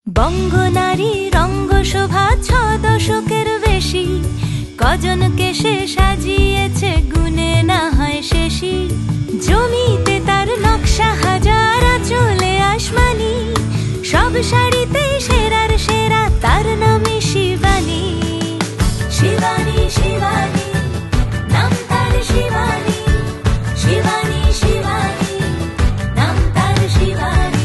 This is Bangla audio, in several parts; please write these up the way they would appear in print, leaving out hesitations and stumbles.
বঙ্গনারী রঙ্গশোভা ৬ দশকের বেশি, কজনকে সে সাজিয়েছে গুণে না হয় শেষী। জমিতে তার নকশা হাজার, চলে আসমানি, সব শাড়িতে সেরার সেরা, তার নামে শিবানী। শিবানী শিবানী নাম তার, শিবানী শিবানী শিবানী নাম তার, শিবানী।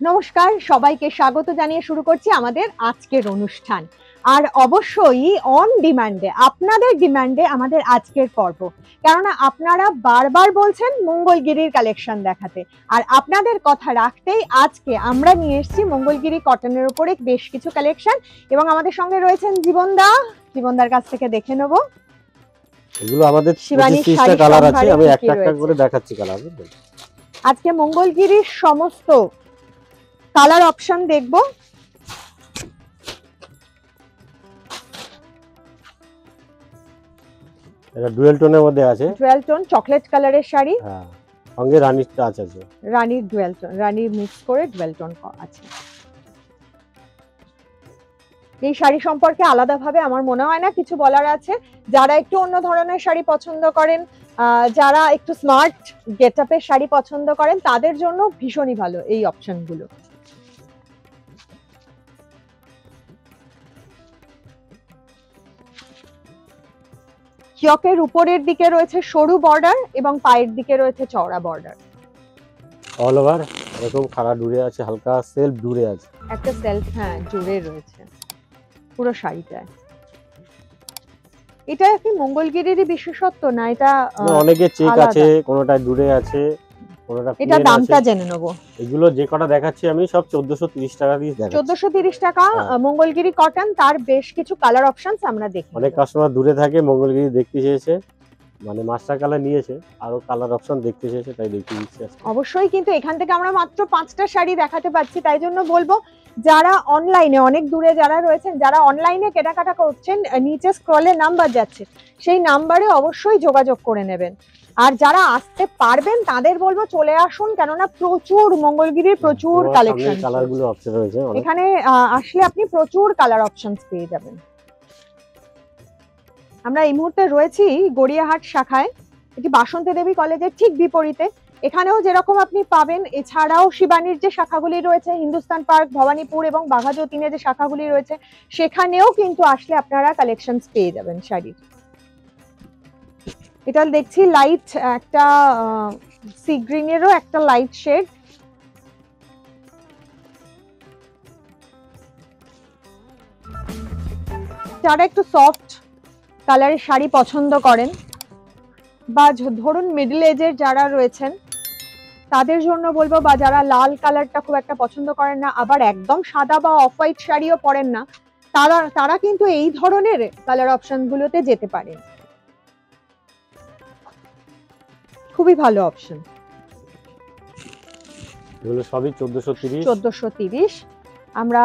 নমস্কার, সবাইকে স্বাগত জানিয়ে শুরু করছি আমাদের আজকের অনুষ্ঠান। আর অবশ্যই অন ডিমান্ডে, আপনাদের ডিমান্ডে আমাদের আজকের পর্ব, কেননা আপনারা বারবার বলছেন মঙ্গলগিরির কালেকশন দেখাতে। আর আপনাদের কথা রাখতেই আজকে আমরা নিয়ে এসেছি মঙ্গলগিরি কটনের উপরে বেশ কিছু কালেকশন, এবং আমাদের সঙ্গে রয়েছেন জীবনদার কাছ থেকে দেখে নেব। এগুলো আমাদের শিবানীর 25টা কালার আছে, আমি একটা একটা করে দেখাচ্ছি কালার। আজকে মঙ্গলগিরির সমস্ত কালার অপশন দেখব। এটা ডুয়েল টোনের মধ্যে আছে, ডুয়েল টোন চকলেট কালারের শাড়ি। হ্যাঁ, সঙ্গে রানীর টাচ আছে, রানীর ডুয়েল টোন, রানীর মিক্স করে ডুয়েল টোন আছে। এই শাড়ি সম্পর্কে আলাদাভাবে আমার মনে হয় না কিছু বলার আছে। যারা একটু অন্য ধরনের শাড়ি পছন্দ করেন, যারা একটু স্মার্ট গেটআপের শাড়ি পছন্দ করেন, তাদের জন্য ভীষণই ভালো এই অপশনগুলো। চকের উপরের দিকে রয়েছে সরু বর্ডার এবং পায়ের দিকে রয়েছে চওড়া বর্ডার। অল ওভার এরকম খাড়া ডুরে আছে, হালকা সেলফ ডুরে আছে, একটা সেলফ জুড়ে রয়েছে পুরো শাড়িটায়। এটা কি মঙ্গলগিরিরই বিশেষত্ব না? এটা অনেকে চেক আছে, কোনটা ডুরে আছে, কোনটা এটা দামটা জেনে নেব। এগুলো যে কটা দেখাচ্ছি আমি সব 1430 টাকা দিয়ে দেখাচ্ছি। 1430 টাকা মঙ্গলগিরি কটন। তার বেশ কিছু কালার অপশনস আমরা দেখি। অনেক কাস্টমার দূরে থাকে, মঙ্গলগিরি দেখতে চেয়েছে, মানে মাস্টার কালার নিয়েছে, আরো কালার অপশন দেখতে চেয়েছে, তাই দেখিয়ে দিচ্ছি। অবশ্যই, কিন্তু এখান থেকে আমরা মাত্র 5টা শাড়ি দেখাতে পাচ্ছি, তাই জন্য বলবো যারা অনলাইনে অনেক দূরে যারা রয়েছেন, যারা অনলাইনে কেনাকাটা করছেন, নিচে স্ক্রলে নাম্বার যাচ্ছে, সেই নাম্বারে অবশ্যই যোগাযোগ করে নেবেন। আর যারা আসতে পারবেন তাদের বলবো চলে আসুন, কেননা প্রচুর মঙ্গলগিরির প্রচুর কালেকশন, কালারগুলো অপশন রয়েছে এখানে আসলে আপনি প্রচুর কালার অপশনস পেয়ে যাবেন। আমরা এই মুহূর্তে রয়েছি গড়িয়াহাট শাখায়, এটি বাসন্তী দেবী কলেজের ঠিক বিপরীতে। এখানেও যেরকম আপনি পাবেন, এছাড়াও শিবানীর যে শাখাগুলি রয়েছে, হিন্দুস্তান পার্ক, ভবানীপুর এবং বাঘাযতীনে যে শাখাগুলি রয়েছে, সেখানেও কিন্তু আসলে আপনারা কালেকশনস পেয়ে যাবেন শাড়ির। এটা দেখছি লাইট একটা সি গ্রিনেরও একটা লাইট শেড। যারা একটু সফট কালারের শাড়ি পছন্দ করেন, বা ধরুন মিডল এজের যারা রয়েছেন, তাদের জন্য বলবো, বা যারা লাল কালারটা খুব একটা পছন্দ করেন না, আবার একদম সাদা বা অফ হোয়াইট শাড়িও পরেন না, তারা কিন্তু এই ধরনের কালার অপশন গুলোতে যেতে পারেন। খুবই ভালো অপশন। এগুলো সবই 1430। আমরা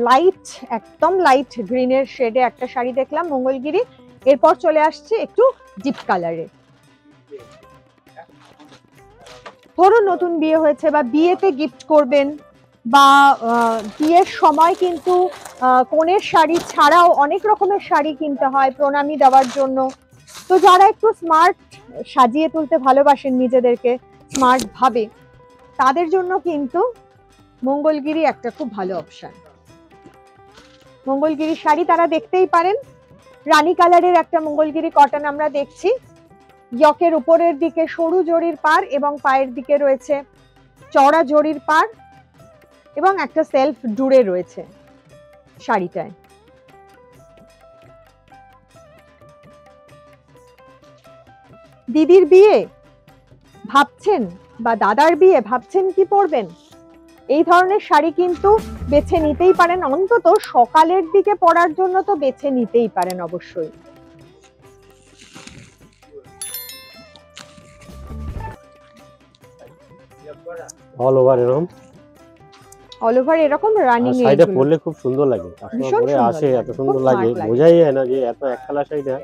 লাইট, একদম লাইট গ্রিনের শেডে একটা শাড়ি দেখলাম মঙ্গলগিরি। এরপর চলে আসছে একটু ডিপ কালারে। ধরুন নতুন বিয়ে হয়েছে, বা বিয়েতে গিফট করবেন, বা বিয়ের সময় কিন্তু কনের শাড়ি ছাড়াও অনেক রকমের শাড়ি কিনতে হয় প্রণামী দেওয়ার জন্য। তো যারা একটু স্মার্ট সাজিয়ে তুলতে ভালোবাসেন নিজেদেরকে স্মার্ট ভাবে, তাদের জন্য কিন্তু মঙ্গলগিরি একটা খুব ভালো অপশন। মঙ্গলগিরি শাড়ি তারা দেখতেই পারেন। রানী কালারের একটা মঙ্গলগিরি কটন আমরা দেখছি। ইয়কের উপরের দিকে সরু জরির পার এবং পায়ের দিকে রয়েছে চওড়া জরির পার, এবং একটা সেলফ ডুরে রয়েছে শাড়িটায়। দিদির বিয়ে ভাবছেন, বা দাদার বিয়ে ভাবছেন কি পরবেন, এই ধরনের শাড়ি কিন্তু বেছে নিতেই পারেন। অন্তত সকালের দিকে পরার জন্য তো বেছে নিতেই পারেন অবশ্যই। অল ওভার এরকম, অল ওভার এরকম রানিং, শাড়িটা পরলে খুব সুন্দর লাগে, পরে আসে এত সুন্দর লাগে, বোঝাই যায় না যে এত এক কালার শাড়িটা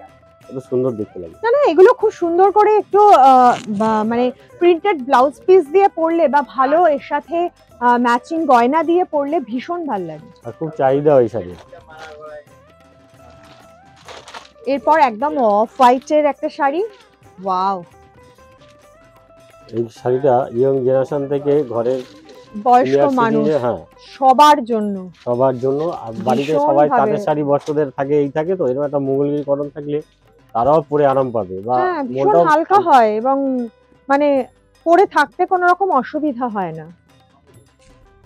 এত সুন্দর দেখতে লাগে। না না, এগুলো খুব সুন্দর করে একটু মানে প্রিন্টেড ব্লাউজ পিস দিয়ে পরলে বা ভালো এর সাথে ম্যাচিং গয়না দিয়ে পরলে ভীষণ ভালো লাগে। আর খুব চাহিদা ওই শাড়ি। এরপর একদম অফ হোয়াইটের একটা শাড়ি, ওয়াও। এই শাড়িটা ইয়ং জেনারেশন থেকে ঘরের বয়স্ক মানুষ, হ্যাঁ সবার জন্য, সবার জন্য। আর বাড়িতে ভীষণ সবাই ভাবে। তাঁতের শাড়ি বস্ত্রদের থাকে, এই থাকে, তো এরকম একটা মঙ্গলগিরি কটন থাকলে তারাও পরে আরাম পাবে বা হ্যাঁ ভীষণ মনটাও হালকা হয় এবং মানে পরে থাকতে কোনো রকম অসুবিধা হয় না।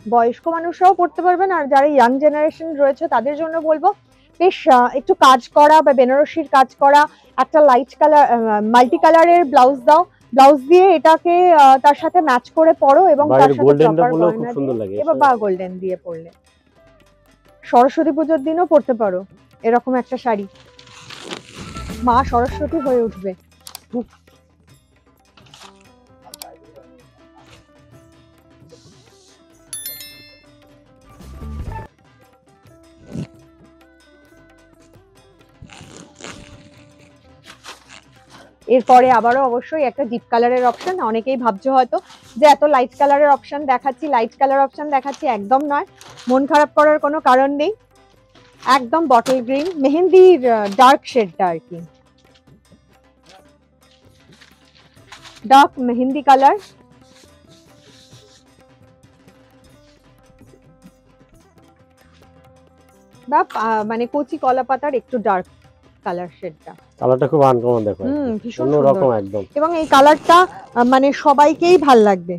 বয়স্ক মানুষরাও পড়তে পারবেন, আর যারা ইয়াং জেনারেশন রয়েছে তাদের জন্য বলবো বেশ একটু কাজ করা বা বেনারসির কাজ করা, একটা লাইট কালার মাল্টি কালারের ব্লাউজ দাও, ব্লাউজ দিয়ে এটাকে তার সাথে ম্যাচ করে পরো এবং তার সাথে গোল্ডেনটা প্রপার পরলেও খুব গয়না সুন্দর দিয়ে, লাগে। এবার বা গোল্ডেন দিয়ে পরলে। সরস্বতী পুজোর দিনও পরতে পারো এরকম একটা শাড়ি, মা সরস্বতী হয়ে উঠবে। এরপরে আবারও অবশ্যই একটা ডিপ কালারের অপশন। অনেকেই ভাবছো হয়তো যে এত লাইট কালারের অপশন দেখাচ্ছি, লাইট কালার অপশন দেখাচ্ছি, একদম নয়, মন খারাপ করার কোনো কারণ নেই। একদম বটল গ্রিন, মেহেন্দির ডার্ক শেডটা আর কি, ডার্ক মেহেন্দি কালার। বা মানে কচি কলা পাতার একটু ডার্ক কালার শেডটা। কালারটা খুব আনকমন, দেখো ভীষণ অন্যরকম সুন্দর একদম। এবং এই কালারটা মানে সবাইকেই ভাল লাগবে।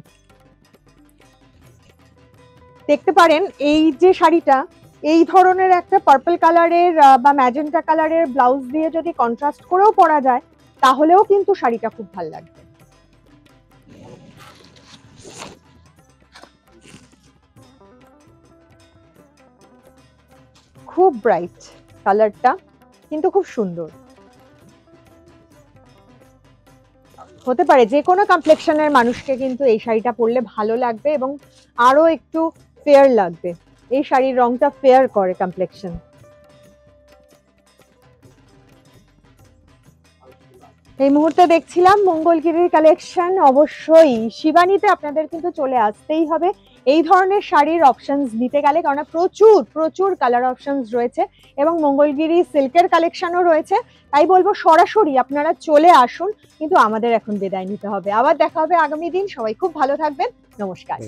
দেখতে পারেন এই যে শাড়িটা, এই ধরনের একটা পার্পল কালারের বা ম্যাজেন্টা কালারের ব্লাউজ দিয়ে যদি কন্ট্রাস্ট করেও পরা যায় তাহলেও কিন্তু শাড়িটা খুব ভালো লাগবে। খুব ব্রাইট কালারটা, কিন্তু খুব সুন্দর। হতে পারে যে কোনো কমপ্লেক্সনের মানুষকে কিন্তু এই শাড়িটা পরলে ভালো লাগবে এবং আরো একটু ফেয়ার লাগবে। এই শাড়ির রংটা ফেয়ার করে কমপ্লেক্সন। এই মুহূর্তে দেখছিলাম মঙ্গলগিরির কালেকশন। অবশ্যই শিবানীতে আপনাদের কিন্তু চলে আসতেই হবে এই ধরনের শাড়ির অপশনস নিতে গেলে, কারণ প্রচুর প্রচুর কালার অপশনস রয়েছে এবং মঙ্গলগিরি সিল্কের কালেকশনও রয়েছে। তাই বলবো সরাসরি আপনারা চলে আসুন। কিন্তু আমাদের এখন বিদায় নিতে হবে, আবার দেখা হবে আগামী দিন। সবাই খুব ভালো থাকবেন, নমস্কার।